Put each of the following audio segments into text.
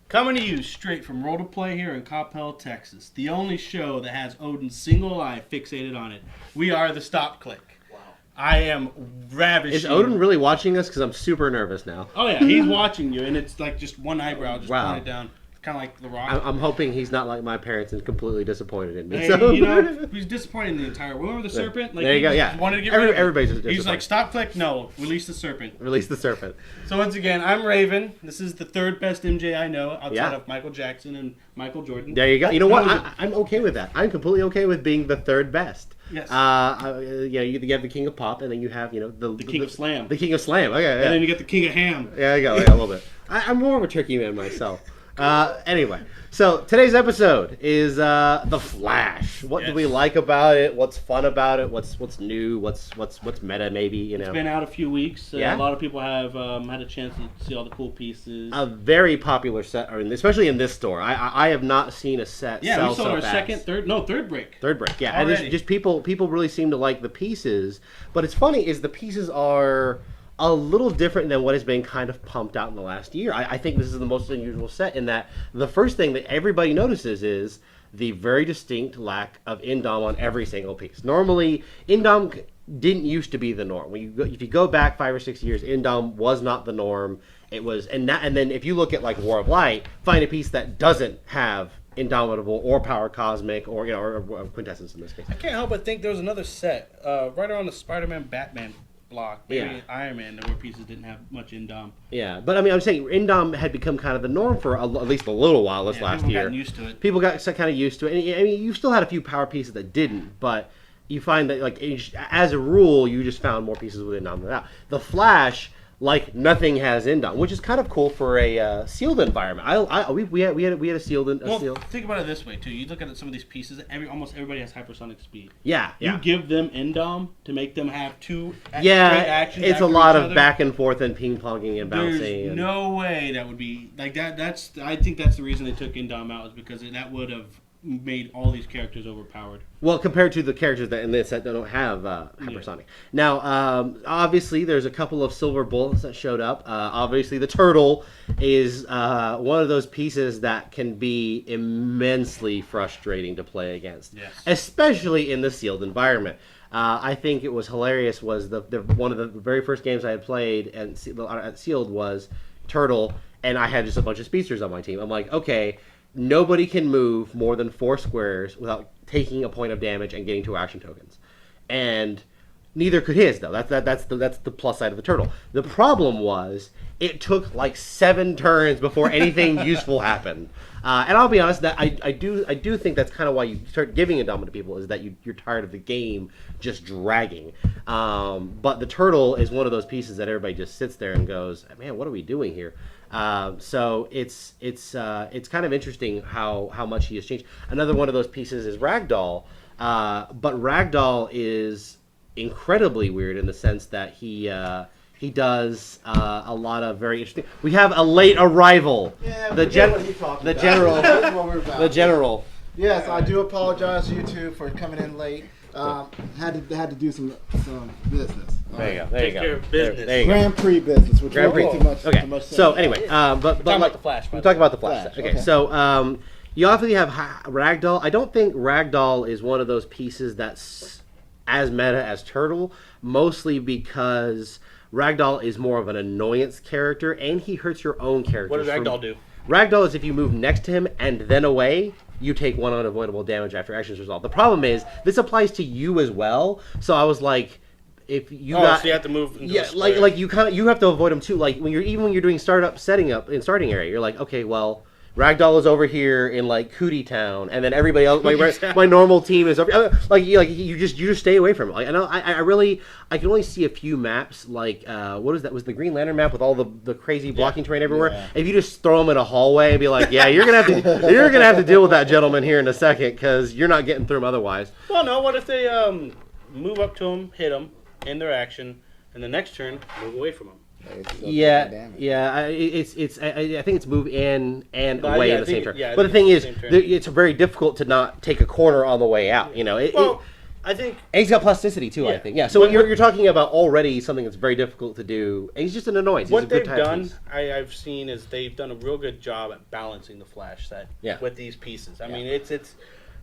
Coming to you straight from Roll to Play here in Coppell, Texas. The only show that has Odin's single eye fixated on it. We are the Stop Click. Wow. I am ravishing. Is Odin really watching us? Because I'm super nervous now. Oh yeah, he's watching you, and it's like just one eyebrow just pointed down. Kind of like The Rock. I'm hoping he's not like my parents and completely disappointed in me. Hey, so. you know, he's disappointed in the entire world. Remember the serpent? Like, there you go, yeah. Wanted to get rid of it. Everybody's disappointed. He's like, Stop Click? No, release the serpent. Release the serpent. So once again, I'm Raven. This is the third best MJ I know outside of Michael Jackson and Michael Jordan. There you go. You know what? I'm okay with that. I'm completely okay with being the third best. Yes. You have the King of Pop, and then you have the King of Slam. The King of Slam. Okay. Yeah. And then you get the King of Ham. Yeah, I go. Yeah, a little bit. I'm more of a turkey man myself. Anyway, so today's episode is The Flash. What do we like about it? What's fun about it? What's new? What's meta? Maybe you know. It's been out a few weeks. Yeah. A lot of people have had a chance to see all the cool pieces. A very popular set, especially in this store. I have not seen a set. Yeah, sell we sold so our fast. third break. Third break, yeah. Already. And it's just people really seem to like the pieces. But it's funny is the pieces are a little different than what has been kind of pumped out in the last year. I think this is the most unusual set in that the first thing that everybody notices is the very distinct lack of Indom on every single piece. Normally, Indom didn't used to be the norm. If you go back 5 or 6 years, Indom was not the norm. It was, and then if you look at like War of Light, find a piece that doesn't have Indomitable or Power Cosmic or or Quintessence in this case. I can't help but think there was another set right around the Spider-Man Batman block, maybe Iron Man, where pieces didn't have much Indom. Yeah, but I mean, I'm saying Indom had become kind of the norm for at least a little while last year. People got used to it. People got kind of used to it. And, I mean, you still had a few power pieces that didn't, but you find that, like, as a rule, you just found more pieces with Indom than that. The Flash, like, nothing has Indom, which is kind of cool for a sealed environment. We had a sealed. Think about it this way too. You look at some of these pieces. Almost everybody has hypersonic speed. Yeah. You give them Indom to make them have two. Great actions. It's a lot of back and forth and ping ponging and bouncing. There's no way that would be like that. I think that's the reason they took Indom out, is because that would have made all these characters overpowered. Well, compared to the characters that in this set that don't have hypersonic. Now, obviously, there's a couple of silver bullets that showed up. Obviously, the turtle is one of those pieces that can be immensely frustrating to play against, especially in the sealed environment. I think it was hilarious. Was the one of the very first games I had played at Sealed was Turtle, and I had just a bunch of speedsters on my team. I'm like, okay. Nobody can move more than 4 squares without taking a point of damage and getting 2 action tokens, and neither could his though. That's the plus side of the turtle. The problem was it took like 7 turns before anything useful happened. And I'll be honest, that I do think that's kind of why you start giving Indom to people, is that you're tired of the game just dragging. But the turtle is one of those pieces that everybody just sits there and goes, man, what are we doing here? So it's kind of interesting how much he has changed. Another one of those pieces is Ragdoll, but Ragdoll is incredibly weird in the sense that he does a lot of very interesting. We have a late arrival. Yeah, the general. The general. Yes, I do apologize to you two for coming in late. Had to do some business. There you go. There you go. Take care of business. There you go. Grand Prix business, which Grand Prix. won't be too much. Okay. So anyway, but talking about the Flash. We're talking about the Flash. Flash, Okay. So you obviously have Ragdoll. I don't think Ragdoll is one of those pieces that's as meta as Turtle, mostly because Ragdoll is more of an annoyance character, and he hurts your own characters. What does Ragdoll do? Ragdoll is if you move next to him and then away, you take 1 unavoidable damage after actions resolved. The problem is, this applies to you as well, so I was like, if you so you have to move into a square. like you have to avoid them too. Like when you're doing starting area, you're like, okay, well, Ragdoll is over here in like Cootie Town, and then everybody else, my normal team is over. You just stay away from it. Like I can only see a few maps. Like what is that? Was the Green Lantern map with all the crazy blocking terrain everywhere? Yeah. If you just throw them in a hallway and be like, yeah, you're gonna have to deal with that gentleman here in a second because you're not getting through them otherwise. Well, no. What if they move up to him, hit him in their action, and the next turn move away from him? I think it's move in and away in the same turn. Yeah, but the thing is, it's very difficult to not take a corner on the way out. You know, I think. And he's got plasticity too, I Yeah. think. Yeah. So you're talking about already something that's very difficult to do. And he's just an annoyance. What he's a good they've type done, piece. I've seen, is they've done a real good job at balancing the Flash set with these pieces. I mean, it's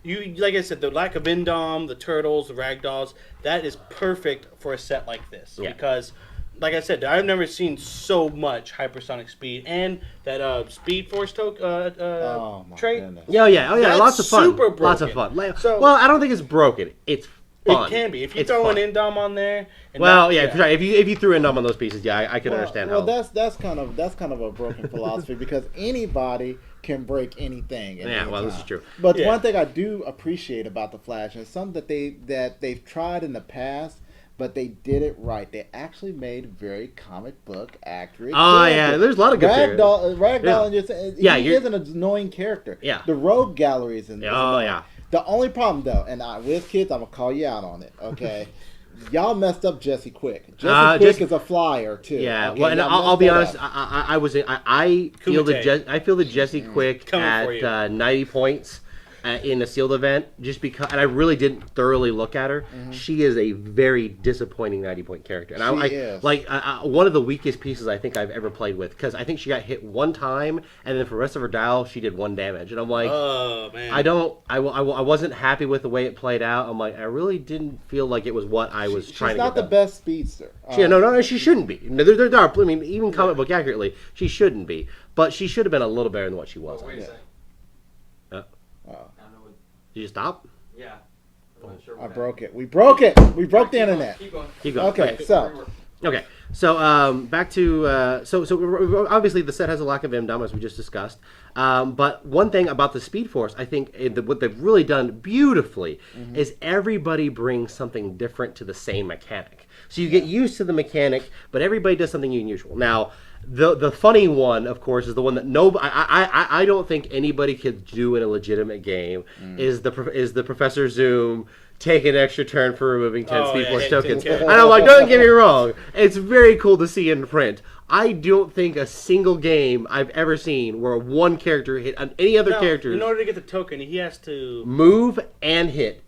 you like I said, the lack of Indom, the turtles, the ragdolls, that is perfect for a set like this because. Like I said, I've never seen so much hypersonic speed and that Speed Force trait. Oh my goodness. Oh yeah, That's lots of fun. super broken. Lots of fun. So- well, I don't think it's broken. It's fun. It can be if you It's throw fun. an Indom on there. And Well, right. If you threw in them on those pieces, I can understand well, how. that's kind of a broken philosophy because anybody can break anything. At any this time. is true. But one thing I do appreciate about the Flash is something that they've tried in the past, but they did it right. They actually made very comic book accurate. Oh characters. yeah, there's a lot of good Ragdoll, he you're- is an annoying character. Yeah. The Rogue Gallery is Oh yeah. The only problem though, and with kids, I'm gonna call you out on it. Okay. Y'all messed up Jesse Quick. Quick is a flyer too. Yeah, okay? well, and Y'all I'll be messed honest. that up. I feel Kumite. I feel that Jesse Quick Coming for you. at 90 points in a sealed event, just because, and I really didn't thoroughly look at her. She is a very disappointing 90-point character, and She is. one of the weakest pieces I think I've ever played with, because I think she got hit one time, and then for the rest of her dial, she did 1 damage, and I'm like, Oh man. I wasn't happy with the way it played out. I'm like, I really didn't feel like it was what I was trying She's to not get the done. best speedster. No, she shouldn't be. No, there are. I mean, even comic book accurately, she shouldn't be. But she should have been a little better than what she was. Wait a Yeah. second. Uh, I know what, Did you stop? yeah. I'm not sure I what broke it. We broke it. We broke the internet. Keep going. Keep going. Okay, so Okay. So back to so obviously the set has a lack of MDOM as we just discussed. But one thing about the Speed Force, I think what they've really done beautifully is everybody brings something different to the same mechanic. So you get used to the mechanic, but everybody does something unusual. Now, the funny one, of course, is the one that I don't think anybody could do in a legitimate game is the Professor Zoom take an extra turn for removing 10 Speed Force tokens. And I'm like, don't get me wrong, it's very cool to see in print. I don't think a single game I've ever seen where one character hit on any other characters In order to get the token, he has to. move and hit.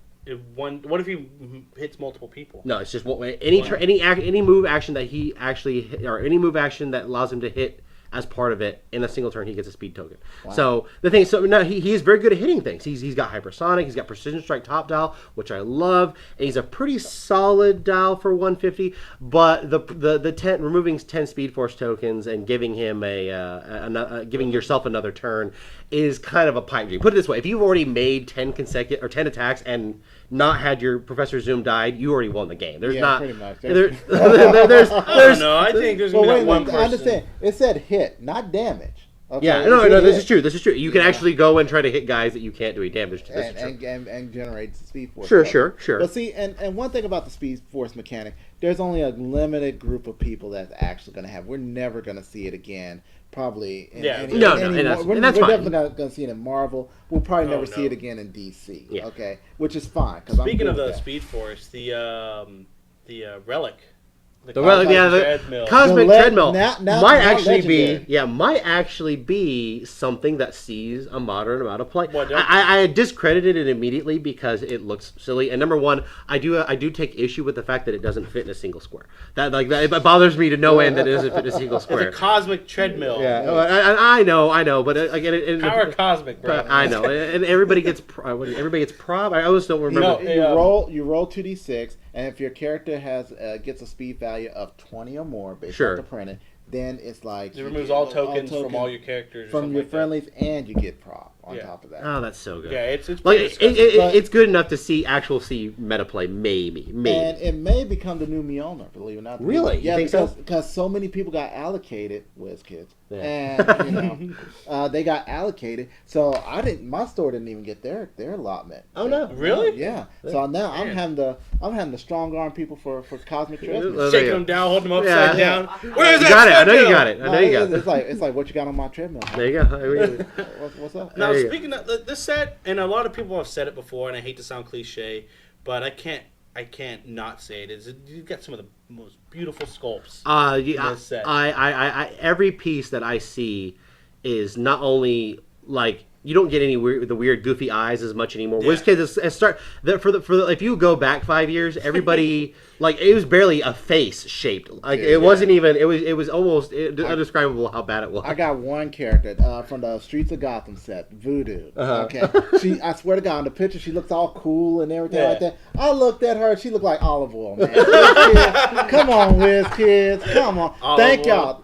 What if he hits multiple people? No, it's just any move action that he actually or any move action that allows him to hit as part of it in a single turn, he gets a speed token. Wow. So the thing is, now he is very good at hitting things. He's got hypersonic, he's got precision strike top dial, which I love, and he's a pretty solid dial for 150. But the 10 removing 10 Speed Force tokens and giving him giving yourself another turn is kind of a pipe dream. Put it this way: if you've already made 10 consecutive or 10 attacks and not had your Professor Zoom died, you already won the game. There's not pretty much. there's No, I think there's gonna be wait that a one minute. person. I understand. It said hit, not damage. Okay? Yeah, It no, said this hit. is true. This is true. You can actually go and try to hit guys that you can't do any damage to. This is true. And generate speed force. Sure. But see, and one thing about the speed force mechanic, there's only a limited group of people that's actually going to have. We're never going to see it again. Probably. In Yeah. any, No, in any and that's- we're, and that's we're fine. definitely not going to see it in Marvel. We'll probably never see no. it again in DC. Yeah. Okay, which is fine. Speaking of the Speed Force, the relic. The relic, yeah, the treadmill. cosmic The treadmill now might actually legendary. might actually be something that sees a moderate amount of play. What, don't- I discredited it immediately because it looks silly. And number one, I do take issue with the fact that it doesn't fit in a single square. That it bothers me to no end that it doesn't fit in a single It's a square. cosmic treadmill. Yeah, I know, but again, Power cosmic, bro. I know, and everybody gets prob. I always don't remember. You roll 2d6, and if your character has gets a speed value of 20 or more based Sure. off the printed, then it's like It removes all tokens from all your characters. or from something your like friendlies, and you get prob on Yeah. top of that. Oh, that's so good. that. Yeah, it's Like pretty disgusting. it's good enough to see meta play, maybe. And it may become the new Mjolnir, believe it or not. Really? You Yeah, think so? because so many people got allocated, kids, Yeah. and they got allocated. So my store didn't even get their allotment. Oh, no. Really? Yeah. So now I'm Man. having to strong arm people for cosmic treadmill. There you Shaking go. them down, holding them upside Yeah. down. Where's You that got it. I know you treadmill? got it. I know you got It's it. like what you got on my treadmill. There you go. What's up? Now, There you go. speaking of this set, and a lot of people have said it before, and I hate to sound cliche, but I can't not say it. You've got some of the most beautiful sculpts. Yeah, this set. I every piece that I see is not only like You don't get any the weird goofy eyes as much anymore. WizKids if you go back 5 years, everybody like it was barely a face shaped. Like it wasn't even. It was almost indescribable how bad it was. I got one character from the Streets of Gotham set, Voodoo. Okay, I swear to God, in the picture she looks all cool and everything like that. I looked at her, she looked like olive oil, man. Come on, WizKids, come on. Thank y'all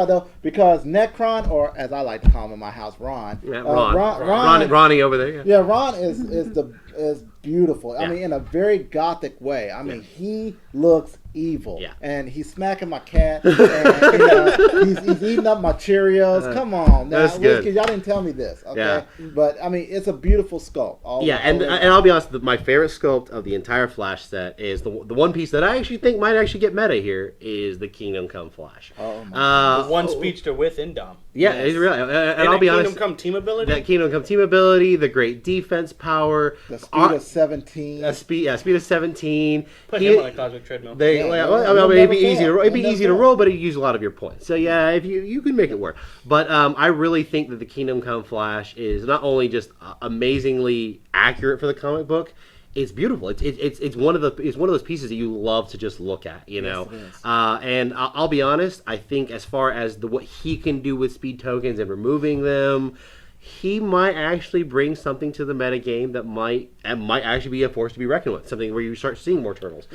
though, because Necron, or as I like to call him in my house, Ron. Yeah, Ronnie over there. Yeah, Ron is beautiful. I mean, in a very gothic way. I mean, he looks evil. Yeah. And he's smacking my cat. And, he's eating up my Cheerios. Come on. Now, that's good. Y'all didn't tell me this. Okay. Yeah. But, I mean, it's a beautiful sculpt. And I'll be honest, my favorite sculpt of the entire Flash set is the one piece that I actually think might actually get meta here is the Kingdom Come Flash. Oh, my the one speedster with Indom. Yeah, yes. Really. And I'll be honest. Kingdom Come team ability? That Kingdom Come team ability, the great defense power. The speed of 17. Speed of 17. Put him on a cosmic treadmill. It'd be easy to roll, but it'd use a lot of your points. So yeah, if you can make it work. But I really think that the Kingdom Come Flash is not only just amazingly accurate for the comic book, it's beautiful. It's one of those pieces that you love to just look at, you know. Yes, it is. And I'll be honest, I think as far as what he can do with speed tokens and removing them, he might actually bring something to the metagame that might actually be a force to be reckoned with. Something where you start seeing more turtles.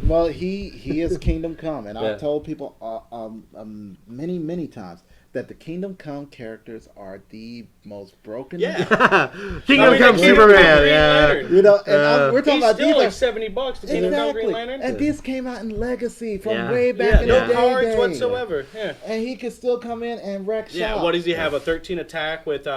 Well, he is Kingdom Come, and I've told people many times that the Kingdom Come characters are the most broken. Yeah, Kingdom Come Superman. Yeah, you know, and we're talking about still these like $70. The Kingdom Come Green Lantern, and these came out in Legacy from way back in no the day. No cards whatsoever. Yeah, and he could still come in and wreck. Yeah, what does he have? A 13 attack with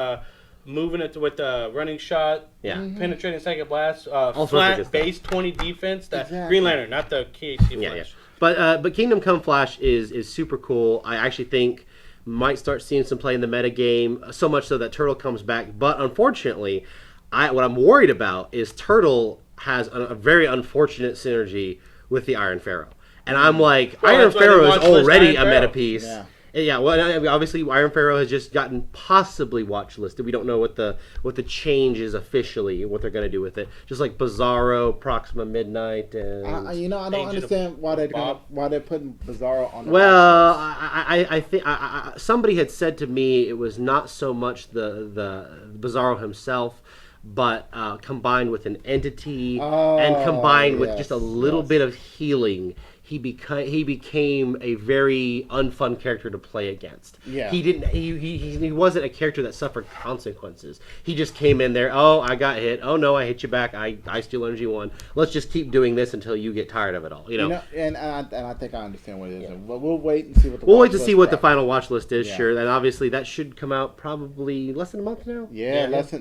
moving it with running shot. Yeah, penetrating second blast. Flat base 20 defense. That Green Lantern, not the KHC Flash. Yeah. But Kingdom Come Flash is super cool. I actually think might start seeing some play in the meta game, so much so that Turtle comes back. But unfortunately, what I'm worried about is Turtle has a very unfortunate synergy with the Iron Pharaoh. And I'm like, Iron Pharaoh is already a meta piece. Yeah, well, obviously, Iron Pharaoh has just gotten possibly watch listed. We don't know what the change is officially, what they're going to do with it. Just like Bizarro, Proxima Midnight, and I don't understand why they're putting Bizarro on. Well, I think somebody had said to me it was not so much the Bizarro himself, but combined with an entity and combined with just a little bit of healing. He became a very unfun character to play against. Yeah. He wasn't a character that suffered consequences. He just came in there, oh, I got hit. Oh no, I hit you back. I steal energy one. Let's just keep doing this until you get tired of it all. You know? And I think I understand what it is. But we'll wait and see what the final watch list is, sure. And obviously that should come out probably less than a month now.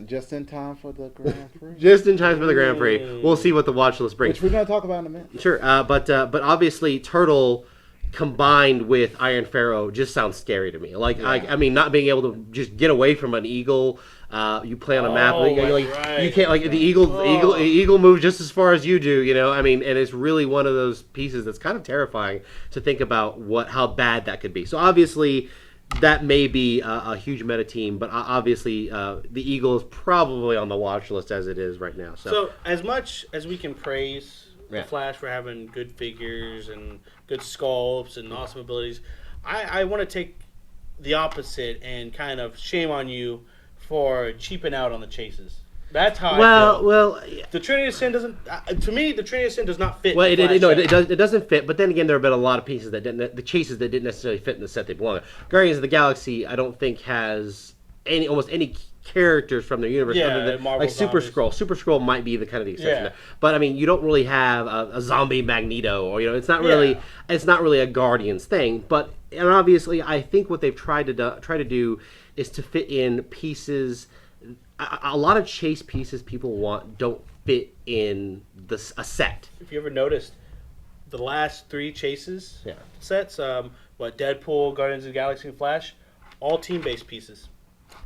Just in time for the Grand Prix. Just in time for the Grand Prix. We'll see what the watch list brings. Which we're going to talk about in a minute. Sure, but obviously Turtle combined with Iron Pharaoh just sounds scary to me. I mean, not being able to just get away from an eagle. You play on a map. You can't the eagle moves just as far as you do. You know, I mean, and it's really one of those pieces that's kind of terrifying to think about how bad that could be. So obviously, that may be a huge meta team, but obviously the Eagle is probably on the watch list as it is right now. So as much as we can praise the Flash for having good figures and good sculpts and awesome abilities, I want to take the opposite and kind of shame on you for cheaping out on the chases. That's how I feel. Well, the Trinity of Sin doesn't. To me, the Trinity of Sin does not fit. Well, it doesn't fit. But then again, there have been a lot of pieces the chases that didn't necessarily fit in the set they belong in. Guardians of the Galaxy, I don't think has almost any characters from their universe other than like Super Skrull. Super Skrull might be the kind of the exception there. But I mean, you don't really have a zombie Magneto, or it's not really a Guardians thing. But and obviously, I think what they've tried to do is to fit in pieces. A lot of chase pieces people want don't fit in a set. If you ever noticed, the last 3 chases sets, Deadpool, Guardians of the Galaxy, and Flash, all team-based pieces.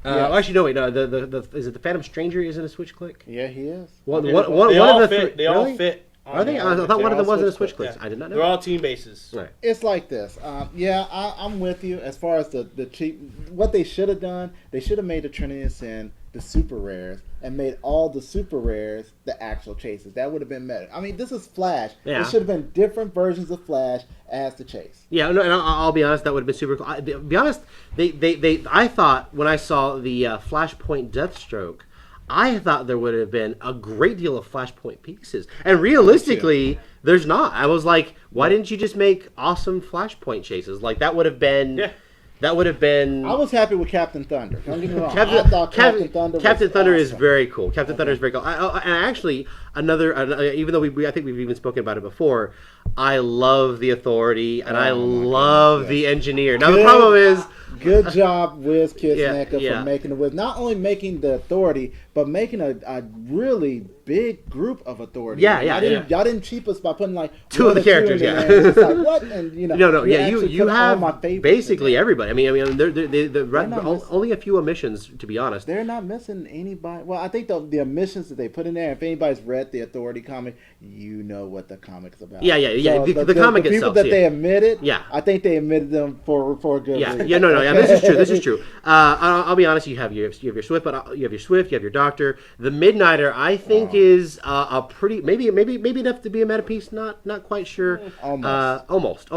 Actually, no, wait, no. The is it the Phantom Stranger? Isn't a switch click? Yeah, he is. They all fit I thought one of them wasn't a switch clicks. Yeah. I did not know. They're all team bases. Right. It's like this. I'm with you as far as the cheap. What they should have done, they should have made the Trinity and Sin the super rares and made all the super rares the actual chases. That would have been better. I mean, this is Flash. Yeah. It should have been different versions of Flash as the chase. Yeah, no, and I'll be honest, that would have been super cool. To be honest, I thought when I saw the Flashpoint Deathstroke, I thought there would have been a great deal of Flashpoint pieces. And realistically, there's not. I was like, why didn't you just make awesome Flashpoint chases? Like, that would have been... Yeah. That would have been... I was happy with Captain Thunder. Don't get me wrong. I thought Captain Thunder is very cool. Captain Thunder is very cool. And actually, even though I think we've even spoken about it before, I love the Authority and I love the Engineer. Now, the problem is... Good job, Wiz Kidsnecka, for making the Wiz. Not only making the Authority, but making a really big group of Authority. Y'all didn't cheap us by putting like two of the characters. It's like what? And you have my basically everybody. I mean, only a few omissions, to be honest. They're not missing anybody. Well, I think the omissions that they put in there. If anybody's read the Authority comic, you know what the comic's about. Yeah. So the comic the people itself. that they omitted. Yeah. I think they omitted them for a good reason. Yeah. No. Yeah, this is true. I'll be honest. You have your Swift, but you have your Doctor. The Midnighter, I think, is a pretty maybe enough to be a meta piece. Not quite sure. Almost.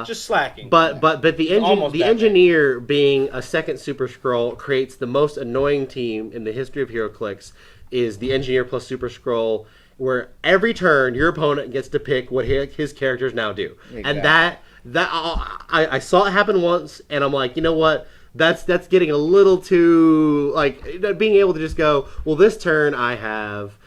Just slacking. But the Engineer being a second Super Skrull creates the most annoying team in the history of HeroClix. Is the Engineer plus Super Skrull, where every turn your opponent gets to pick what his characters now do, and that I saw it happen once, and I'm like, you know what? That's getting a little too, like, being able to just go, well, this turn I have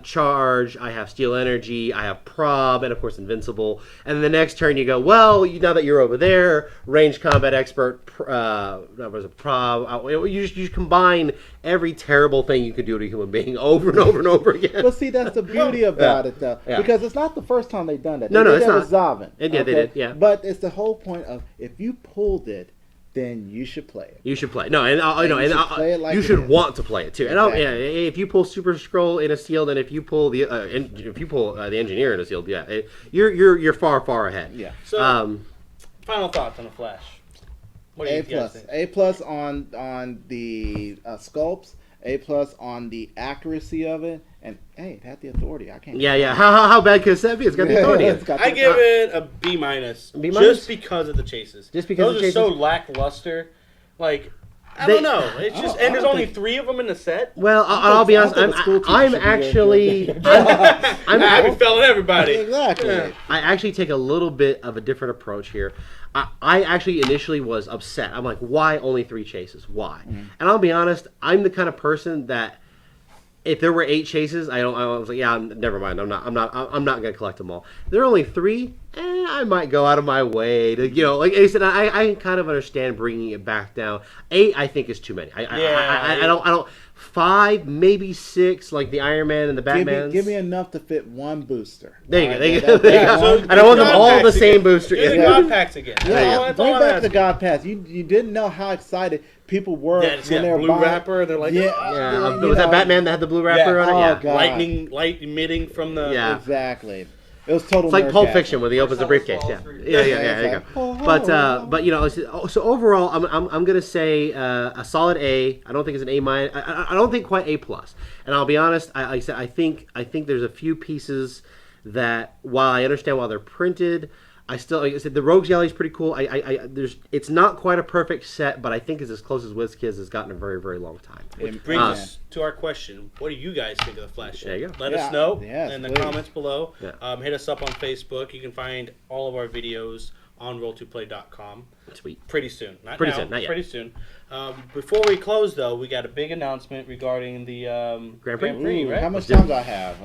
Charge, I have Steel Energy, I have Prob, and of course Invincible. And the next turn you go, well, now that you're over there, Range Combat Expert, Prob, you just combine every terrible thing you could do to a human being over and over and over again. Well, see, that's the beauty about it, though, because it's not the first time they've done that. No, it's not. With Zavin. They did, yeah. But it's the whole point of, if you pulled it, then you should play it. You should play. No, you should want to play it too. And Exactly. If you pull Super Skrull in a sealed, and if you pull the Engineer in a sealed, you're far ahead. Yeah. So, final thoughts on the Flash. What do you guys think? A+ on the sculpts. A+ on the accuracy of it. And hey, it had the Authority. I can't. Yeah. How bad could that be? It's got the Authority. I give it a B-. Just because of the chases. Just because those are so lackluster. Like, I don't know. It's just, and there's only 3 of them in the set. Well, I'll be honest. I'm actually. I'm happy failing everybody. Exactly. Yeah. I actually take a little bit of a different approach here. I actually initially was upset. I'm like, why only 3 chases? Why? Mm-hmm. And I'll be honest. I'm the kind of person that, if there were 8 chases, I was like, yeah, never mind. I'm not gonna collect them all. There are only 3. I might go out of my way to, like I said, I kind of understand bringing it back down. 8, I think, is too many. I don't. 5, maybe 6, like the Iron Man and the Batman. Give me enough to fit 1 booster. There you go. So I don't want them all the same booster. Do the God Packs again. Yeah, bring back the God Pass. You didn't know how excited people were when they were blue buying. Wrapper. They're like, was that Batman that had the blue wrapper on it? Oh, Yeah. God. Light emitting from the. Yeah. Exactly. It was total. It's like Pulp nerdgasm. Fiction when he opens the briefcase. Yeah. There you go. But so overall, I'm gonna say a solid A. I don't think it's an A-. I don't think quite A+. And I'll be honest. I think there's a few pieces that, while I understand why they're printed, I still, like I said, the Rogues Gallery is pretty cool. It's not quite a perfect set, but I think it's as close as WizKids has gotten in a very, very long time. It brings us to our question. What do you guys think of the Flash? There you go. Let us know in the please. comments below. Yeah. Hit us up on Facebook. You can find all of our videos on roll2play.com. Sweet. Pretty soon. Not yet. Pretty soon. Before we close, though, we got a big announcement regarding the Grand Prix? Prix, right? How much time do I have?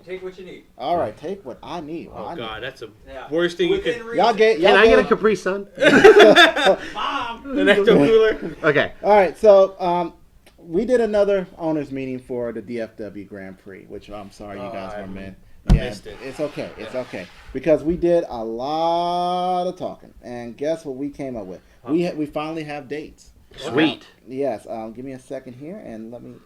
Take what you need. All right, take what I need. Oh, God, that's the worst thing you could... Can I get a Capri Sun? Mom! The Necto Cooler. Okay. All right, so we did another owners meeting for the DFW Grand Prix, which I'm sorry you guys were in. I missed it. It's okay. It's okay. Because we did a lot of talking. And guess what we came up with? We finally have dates. Sweet. Yes. Give me a second here and let me...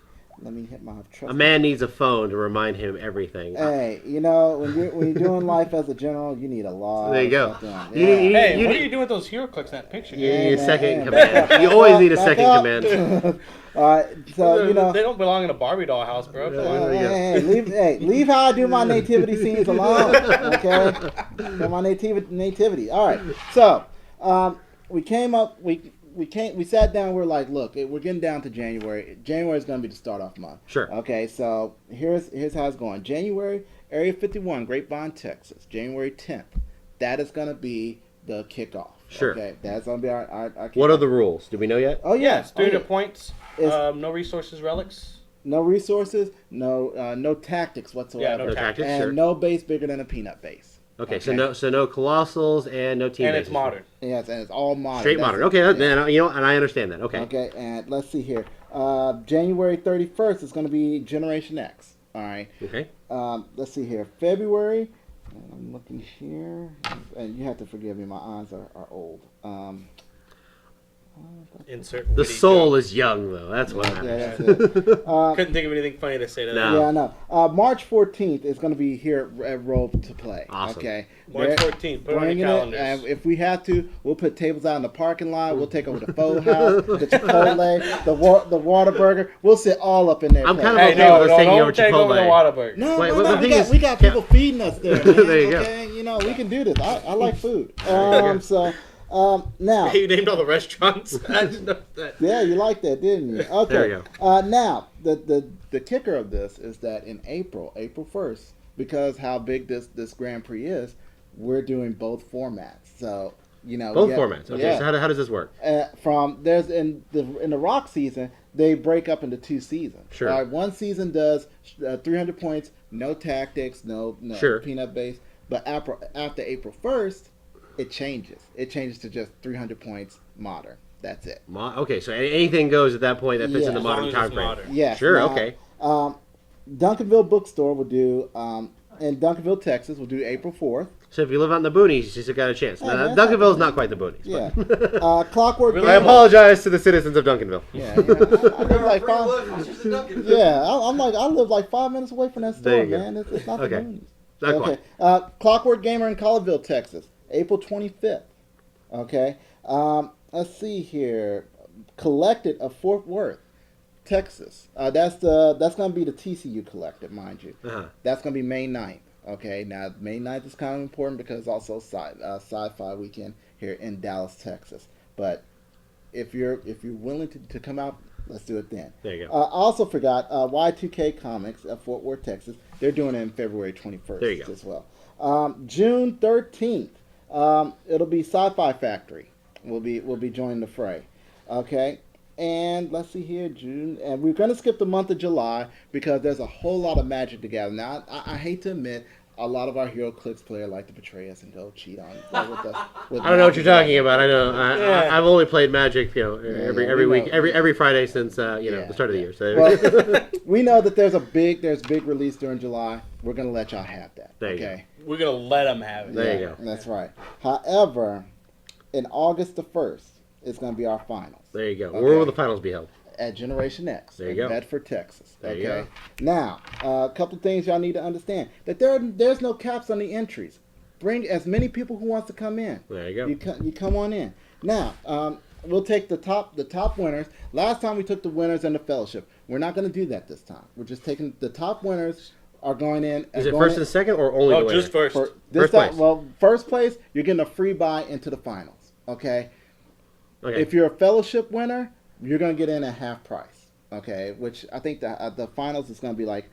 Let me hit my trust. A man needs a phone to remind him everything. Hey, you know, when you're doing life as a general, you need a lot. There you go. Of stuff done. You Yeah. Hey, what are you doing with those hero clicks in that picture? You man? need a man, second hey, command. back You up, always need a back second up. command. All right, so you know. They don't belong in a Barbie doll house, bro. Come on. Leave how I do my nativity scenes alone. Okay, and my nativity. All right, so we came up. We sat down. We're like, look, we're getting down to January. January is going to be the start off month. Sure. Okay, so here's how it's going. January, Area 51, Grapevine, Texas. January 10th. That is going to be the kickoff. Sure. Okay, that's going to be our kickoff. What are the rules? Do we know yet? Oh yeah, It's 300 points. No resources, relics. No resources, no tactics whatsoever. Yeah, No tactics, and sure. no base bigger than a peanut base. Okay, so no colossals and no team And it's bases. modern. Yes, and it's all modern. Straight That's modern. it. Okay, Yeah. then you know, and I understand that. Okay. Okay, and let's see here. January 31st is going to be Generation X. All right. Okay. Let's see here. February. I'm looking here, and you have to forgive me. My eyes are old. Insert. The witty soul joke. is young, though. That's what Yeah, matters. that's it. Couldn't think of anything funny to say to that. No. Yeah, I know. March 14th is going to be here at Roll to Play. Awesome. Okay. March 14th. Put it on Bringing your it, calendars. and if we have to, we'll put tables out in the parking lot. We'll take over the Faux House, the Chipotle, the Whataburger. We'll sit all up in there. I'm kind of Hey, okay no, with us taking over don't take over the Chipotle. Whataburger. No, Wait, no, well, no. the thing is, We got people feeding us there. Man, There you go. okay? You know, we can do this. I like food. Now. You named all the restaurants. I just noticed that. Yeah, you liked that, didn't you? Okay. There you go. Now, the kicker of this is that in April 1st, because how big this Grand Prix is, we're doing both formats. So, you know, Both formats. Okay, yeah. so how does this work? There's in the Rock season, they break up into two seasons. Sure. One season does 300 points, no tactics, no Sure. peanut base. But after April 1st, it changes. It changes to just 300 points modern. That's it. Okay, so anything goes at that point that fits Yeah. in the As modern long as time it's frame. modern. Yes. Sure. now, Okay. Duncanville Bookstore will do in Duncanville, Texas. We'll do April 4th. So if you live out in the boonies, you still got a chance. Oh, Now, yeah, Duncanville's not quite the boonies. Yeah. But Clockwork. Really? Gamer. I apologize to the citizens of Duncanville. Yeah. I live like Free five. look, it's just a Dunkin'. Yeah, I live like 5 minutes away from that There store, you go. man. It's not Okay. the moonies. Not Okay. quite. Clockwork Gamer in Collegeville, Texas, April 25th. Okay. Let's see here. Collected of Fort Worth, Texas. That's going to be the TCU Collected, mind you. Uh-huh. That's going to be May 9th. Okay. Now May 9th is kind of important because it's also sci-fi weekend here in Dallas, Texas. But if you're willing to come out, let's do it then. There you go. I also forgot Y2K Comics at Fort Worth, Texas. They're doing it in February 21st There you go. as well. June 13th, it'll be Sci-Fi Factory. We'll be joining the fray. Okay, and let's see here, June, and we're gonna skip the month of July because there's a whole lot of Magic to gather. Now, I hate to admit, a lot of our Hero Clicks players like to betray us and go cheat on with us. I don't know what you're talking about. I know. Yeah. I've only played Magic, every we week, know. every Friday since the Yeah, start of the yeah. year. So Well, we know that there's big release during July. We're gonna let y'all have that. There you okay. We're going to let them have it. There you go. That's right. However, in August the 1st, it's going to be our finals there you go. Okay. Where will the finals be held? at Generation X There you in go. Bedford, Texas. There Okay. you go. Now, a couple things y'all need to understand that there's no caps on the entries. Bring as many people who wants to come in. There you go. You come on in. Now, we'll take the top winners. Last time we took the winners and the fellowship. We're not going to do that this time. We're just taking the top winners are going in. Is it going first in- and second or only the Oh, winner? just first. for this First time, place. well, first place, you're getting a free buy into the finals. Okay. Okay. If you're a fellowship winner, you're gonna get in at half price. Okay, which I think the finals is gonna be like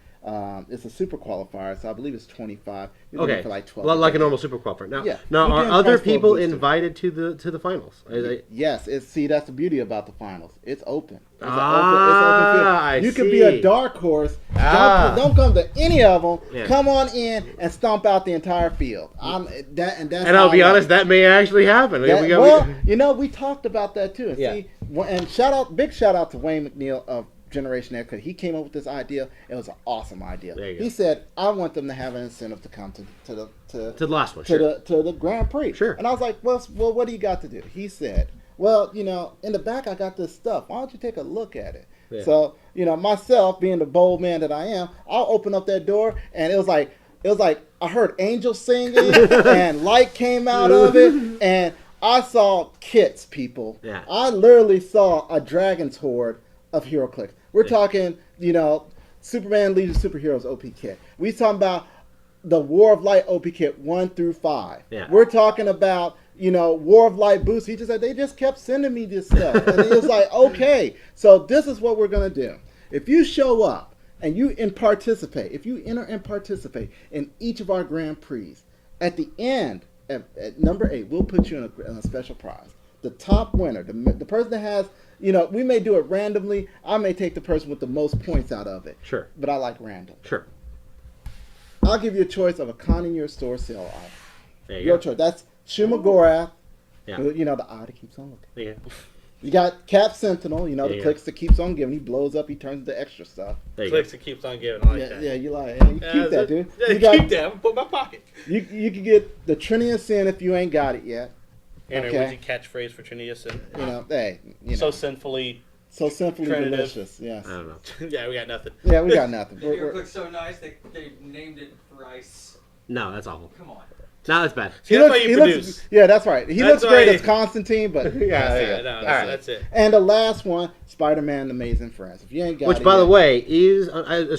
it's a super qualifier, so I believe it's 25. You're getting Okay. it for like 12. Like a normal super qualifier. Now, Yeah. now You're are getting other price for a people booster. invited to the finals? Are they- Yes, see that's the beauty about the finals. It's open. It's Ah, field. I You could be a see. dark horse. Ah. Don't come to any of them. Yeah. Come on in and stomp out the entire field. That's And how I'll be I like honest, it. that may actually happen. Well, we talked about that too. And Yeah. see, and big shout out to Wayne McNeil of Generation X because he came up with this idea. It was an awesome idea. There you go. He said, "I want them to have an incentive to come to the to the last one, sure. to the Grand Prix." Sure. And I was like, "Well, what do you got to do?" He said, well, in the back I got this stuff. Why don't you take a look at it? Yeah. So, myself being the bold man that I am, I'll open up that door, and it was like I heard angels singing, and light came out of it, and I saw kits, people. Yeah. I literally saw a dragon's horde of HeroClix. We're talking, Superman Legion Superheroes OP kit. We talking about the War of Light OP kit 1 through 5. Yeah. We're talking about, War of Light boost. He just said they just kept sending me this stuff. And it was like, okay, so this is what we're going to do. If you show up and you participate, if you enter and participate in each of our Grand Prix, at the end, at number 8, we'll put you in a special prize. The top winner, the person that has, we may do it randomly. I may take the person with the most points out of it. Sure. But I like random. Sure. I'll give you a choice of a con in your store sale item. There you Your go. choice. That's Shuma Gorath. Yeah. Who, the eye that keeps on looking. There you go. You got Cap Sentinel, the Yeah. clicks that keeps on giving. He blows up, he turns into extra stuff. There you Clicks go. it keeps on giving. I like that. Yeah, you like it. You keep that, dude. Yeah, You keep got, that. I'm put in my pocket. you can get the Trinian Sin if you ain't got it yet. And Okay. what's your catchphrase for Trinia Sin? So sinfully. so simply Trinitive. delicious. Yes. I don't know. Yeah, we got nothing. Yeah, we got nothing. The HeroClix so nice they named it thrice. No, that's awful. Come on. No, that's bad. See, that's why you produce. Yeah, that's right. He That's looks great why- as Constantine, but That's it. And the last one, Spider-Man: The Amazing Friends. If you ain't got Which, it by the yet- way, is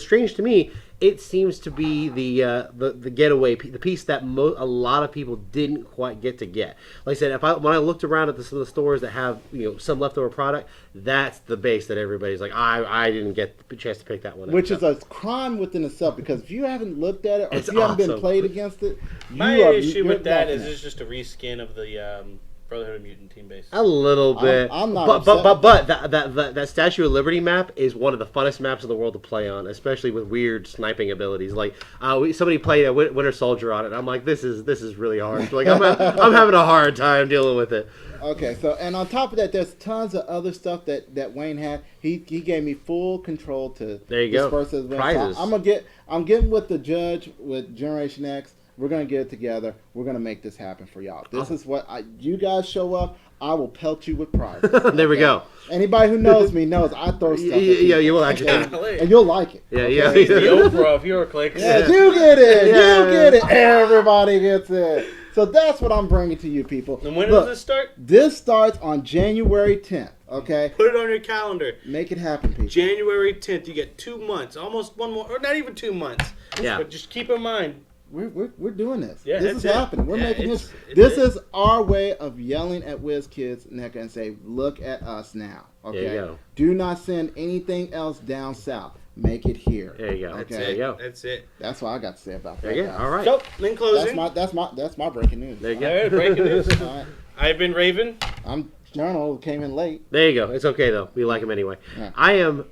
strange to me. It seems to be the getaway, the piece that a lot of people didn't quite get to get. Like I said, when I looked around at some of the stores that have some leftover product, that's the base that everybody's like, I didn't get the chance to pick that one up. which is a crime within itself, because if you haven't looked at it or It's if you haven't been awesome. played against it, My you're issue with that loving is it. it's just a reskin of the Brotherhood of Mutant team base. A little bit. I'm not but upset. that Statue of Liberty map is one of the funnest maps in the world to play on, especially with weird sniping abilities. Like somebody played a Winter Soldier on it. And I'm like, this is really hard. Like I'm having a hard time dealing with it. Okay, so and on top of that, there's tons of other stuff that Wayne had. He gave me full control to There you go. disperse his wins. Prizes. So I'm getting with the judge with Generation X. We're gonna get it together. We're gonna make this happen for y'all. This is what you guys show up. I will pelt you with prizes. There we go. Anybody who knows me knows I throw stuff. At Yeah, you people, will actually. okay? And you'll like it. Yeah, okay? yeah. He's the Oprah of HeroClix. Yeah, you get it. You get it. Everybody gets it. So that's what I'm bringing to you, people. And when Look, does this start? This starts on January 10th. Okay, Put it on your calendar. make it happen, people. January 10th. You get 2 months, almost one more, or not even 2 months. Yeah. But just keep in mind, We're doing this. Yeah, this that's is it. happening. We're Yeah, making it's- this. it's This it. is our way of yelling at WizKids NECA and say, "Look at us now." Okay. There you go. Do not send anything else down south. Make it here. There you go. Okay. There you go. that's it. That's what I got to say about that. There you go. guys. All right. So, in closing, That's my breaking news. There you all go. right, breaking news. All right. I've been Raven. I'm Journal came in late. There you go. It's okay though. We like him anyway. Yeah. I am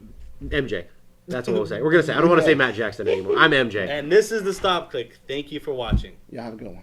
MJ. That's what we'll say. We're gonna say. I don't want to say Matt Jackson anymore. I'm MJ. And this is the Stop Click. Thank you for watching. Y'all have a good one.